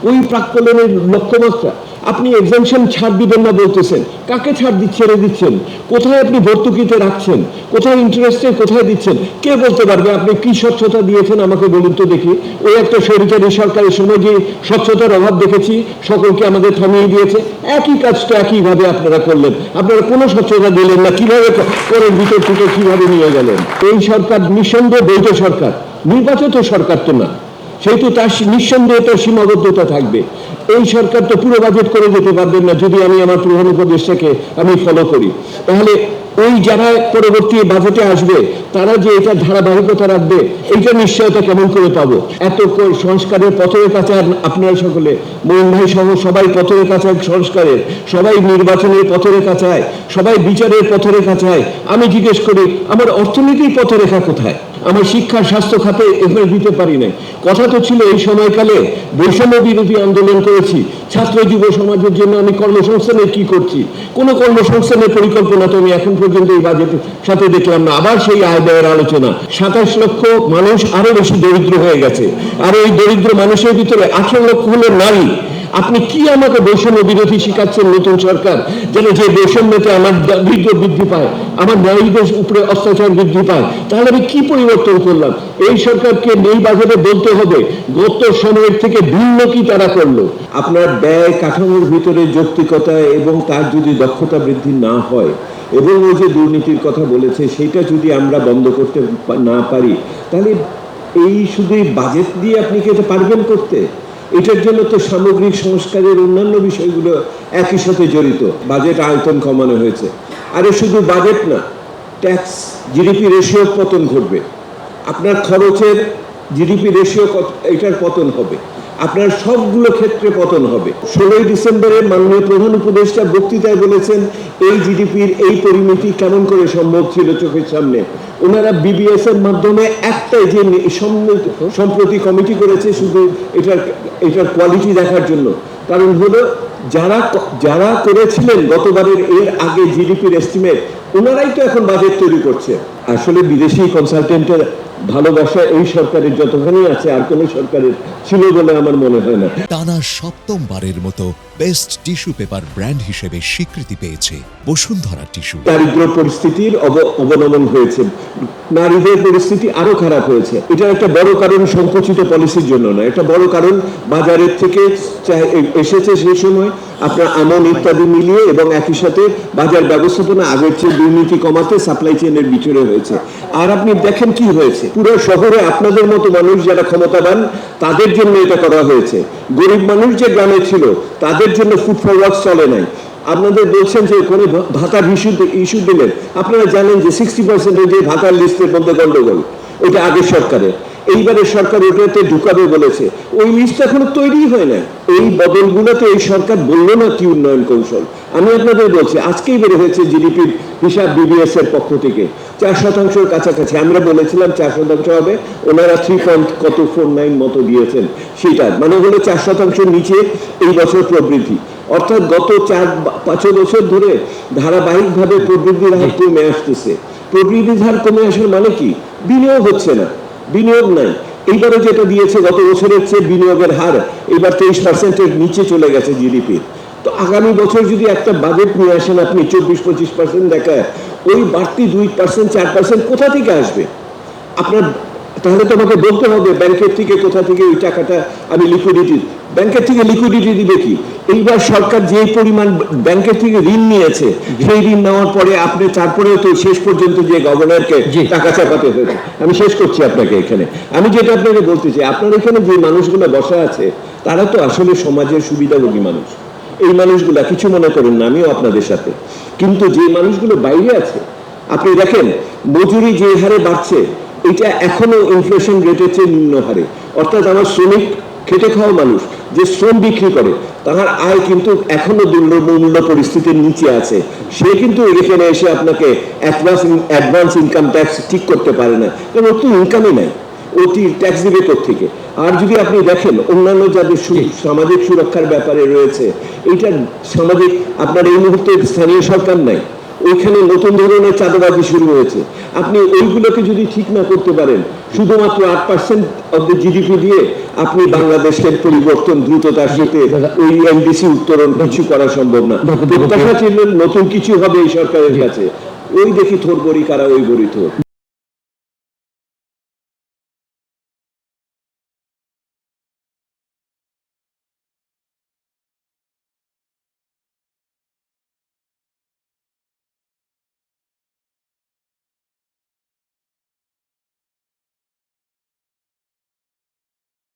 ওই প্রাক্কলনের লক্ষ্যমাত্রা। আপনি এক্সামশন ছাড় দিবেন না বলতেছেন, কাকে ছাড় ছেড়ে দিচ্ছেন? কোথায় আপনি ভর্তুকিতে রাখছেন? কোথায় ইন্টারেস্টে কোথায় দিচ্ছেন? কে বলতে পারবে আপনি কি স্বচ্ছতা দিয়েছেন? আমাকে বলুন তো দেখি। ওই একটা স্বৈরাচারী সরকারের সময় যে স্বচ্ছতার অভাব দেখেছি, সকলকে আমাদের থামিয়ে দিয়েছে। একই কাজটা একইভাবে আপনারা করলেন, আপনারা কোনো স্বচ্ছতা দিলেন না। কিভাবে করেন ভিতর থেকে কিভাবে নিয়ে গেলেন? এই সরকার নিঃসন্দেহে বৈধ সরকার, নির্বাচিত সরকার তো না, সেহেতু তার নিঃসন্দেহে তার সীমাবদ্ধতা থাকবে। এই সরকার তো পুরো বাজেট করে যেতে পারবেন না যদি আমি আমার প্রধান উপদেষ্টাকে আমি ফলো করি। তাহলে ওই যারা পরবর্তী বাজেটে আসবে তারা যে এটা ধারাবাহিকতা রাখবে, এইটা নিশ্চয়তা কেমন করে পাবো? এত সংস্কারের পথরেখা চান আপনারা সকলে, মঈন ভাই সহ সবাই পথরেখা চায় সংস্কারের, সবাই নির্বাচনের পথরেখা চায়, সবাই বিচারের পথরেখা চায়। আমি জিজ্ঞেস করি আমার অর্থনীতির পথরেখা কোথায়? আমার শিক্ষা স্বাস্থ্য খাতে এভাবে দিতে পারি নাই। কথা তো ছিল এই সময়কালে বৈষম্য বিরোধী আন্দোলন করেছি, ছাত্র যুব সমাজের জন্য আমি কর্মসংস্থানে কি করছি? কোনো কর্মসংস্থানের পরিকল্পনা তো আমি এখন পর্যন্ত এই বাজেটের সাথে দেখলাম না। আবার সেই আয় ব্যয়ের আলোচনা। 27 লক্ষ মানুষ আরো বেশি দরিদ্র হয়ে গেছে, আর এই দরিদ্র মানুষের ভিতরে 18 লক্ষ হলো নারী। আপনি কি আমাকে বৈষম্য বিরোধী শিখাচ্ছেন নতুন সরকার? যেন যে বৈষম্যতে আমার দারিদ্র বৃদ্ধি পায়, আমার নারীদের উপরে অত্যাচার বৃদ্ধি পায়, তাহলে আমি কি পরিবর্তন করলাম? এই সরকারকে এই বাজেটে বলতে হবে গত সময়ের থেকে ভিন্ন কি তারা করলো। আপনার ব্যয় কাঠামোর ভিতরে যৌক্তিকতা এবং তার যদি দক্ষতা বৃদ্ধি না হয়, এবং ওই যে দুর্নীতির কথা বলেছে সেটা যদি আমরা বন্ধ করতে না পারি, তাহলে এই শুধু বাজেট দিয়ে আপনি কি এটা পারবেন করতে? এটার জন্য তো সামগ্রিক সংস্কারের অন্যান্য বিষয়গুলো একই সাথে জড়িত। বাজেট আয়তন কমানো হয়েছে, আরে শুধু বাজেট না, ট্যাক্স জিডিপি রেশিও পতন ঘটবে, আপনার খরচের জিডিপি রেশিও এটার পতন হবে, আপনার সবগুলো ক্ষেত্রে পতন হবে। 16ই ডিসেম্বরে মাননীয় প্রধান উপদেষ্টা বক্তৃতায় বলেছেন এই জিডিপির এই পরিমিতি কেমন করে সম্ভব ছিল চোখের সামনে। ওনারা বিবিএস এর মাধ্যমে একটাই যে সম্প্রতি কমিটি করেছে শুধু এটার কোয়ালিটি দেখার জন্য। কারণ হলো যারা করেছিলেন গতবারের এর আগে জিডিপির এস্টিমেট, ওনারাই তো এখন বাজেট তৈরি করছে। আসলে বিদেশি কনসালটেন্টের ভালোবাসা এই সরকারের যতখানি আছে আর কোন সরকারের ছিল বলে আমার মনে হয় না। টানা 7ম মতো বেস্ট টিস্যু পেপার ব্র্যান্ড হিসেবে স্বীকৃতি পেয়েছে বসুন্ধরা টিস্যু। দারিদ্র পরিস্থিতির অবনমন হয়েছে, নারীদের পরিস্থিতি আরো খারাপ হয়েছে। এটা একটা বড় কারণ সংকুচিত পলিসির জন্য না, এটা বড় কারণ বাজারের থেকে এসেছে সেই সময় আপনার আমন ইত্যাদি মিলিয়ে, এবং একই সাথে বাজার ব্যবস্থাপনা আগের চেয়ে দুর্নীতি কমাতে সাপ্লাই চেইনের ভিতরে হয়েছে। আর আপনি দেখেন কি হয়েছে, পুরো শহরে আপনাদের মতো মানুষ যারা ক্ষমতাবান তাদের জন্য এটা করা হয়েছে। গরিব মানুষ যে গ্রামে ছিল তাদের জন্য ফুড ফর ওয়ার্কস চলে নাই। আপনাদের বলছেন যে কোনো ভাতার ইস্যু দিলেন, আপনারা জানেন যে 60% যে ভাতার লিস্টের মধ্যে গন্ডগোল, ওইটা আগের সরকারের। এইবারের সরকার ওটাতে ঢুকাবে বলেছে, ওই লিস্ট এখনো তৈরি হয় না। এই বদলগুলোতে এই সরকার বললো না কি উন্নয়ন কৌশল। আমি আপনাদের বলছি আজকেই বের হয়েছে জিডিপির হিসাব বিবিএস এর পক্ষ থেকে 4% কাছাকাছি। আমরা বলেছিলাম 4% হবে, ওনারা 3.49 মতো দিয়েছেন। সেটা মানে হলো 4% নিচে এই বছর প্রবৃদ্ধি। অর্থাৎ গত 4-5 বছর ধরে ধারাবাহিকভাবে প্রবৃদ্ধির হার কমে আসতেছে। প্রবৃদ্ধির হার কমে আসার মানে কি? বিনিয়োগ হচ্ছে না, বিনিয়োগ নাই। এইবারে যেটা দিয়েছে গত বছরের চেয়ে বিনিয়োগের হার এবার 23%-এর নিচে চলে গেছে জিডিপির। তো আগামী বছর যদি একটা বাজেট নিয়ে আসেন আপনি 24-25% দেখায়, ওই বাড়তি 2%-4% কোথা থেকে আসবে আপনার? তাহলে তো আমাকে বলতে হবে ব্যাংকের থেকে কোথা থেকে ওই টাকাটা আমি ব্যাংকের থেকে লিকুইডিটি দিবে কি? এইবার সরকার যে পরিমাণ ব্যাংকের থেকে ঋণ নিয়েছে, সেই ঋণ নেওয়ার পরে আপনি তারপরে তো শেষ পর্যন্ত যে গভর্নরকে টাকা চাপাতে হয়েছে। আমি শেষ করছি আপনাকে এখানে। আমি যেটা আপনাকে বলতে চাই, আপনার এখানে যে মানুষগুলো বসা আছে তারা তো আসলে সমাজের সুবিধাভোগী মানুষ। এই মানুষগুলা কিছু মনে করেন না, আমিও আপনাদের সাথে। কিন্তু যে মানুষগুলো বাইরে আছে, আপনি দেখেন মজুরি যে হারে বাড়ছে, এটা এখনো ইনফ্লেশন রেটের চেয়ে নিম্ন হারে। অর্থাৎ আমার শ্রমিক, খেটে খাওয়া মানুষ যে শ্রম বিক্রি করে, তার আয় কিন্তু এখনো দুর্মূল্য পরিস্থিতির নিচে আছে। সে কিন্তু এখানে এসে আপনাকে অ্যাডভান্স ইনকাম ট্যাক্স ঠিক করতে পারে না, কারণ ওর তো ইনকামই নাই, ওটি ট্যাক্স দিবে থেকে। আর যদি আপনি দেখেন অন্যান্য যাদের সামাজিক সুরক্ষার ব্যাপারে রয়েছে, এইটা সামাজিক আপনার এই মুহূর্তে স্থানীয় সরকার নাই, ওইখানে নতুন ধরনের চাঁদাবাজি শুরু হয়েছে। আপনি ওইগুলোকে যদি ঠিক না করতে পারেন, শুধুমাত্র 8% অব দ্য জিডিপি দিয়ে আপনি বাংলাদেশের পরিবর্তন দ্রুততার সাথে ওই এনডিসি উত্তরণ কিছু করা সম্ভব না। প্রত্যাশা ছিল নতুন কিছু হবে এই সরকারের কাছে, ওই দেখি থোর বড়ি কারা ওই বড়ি থোর।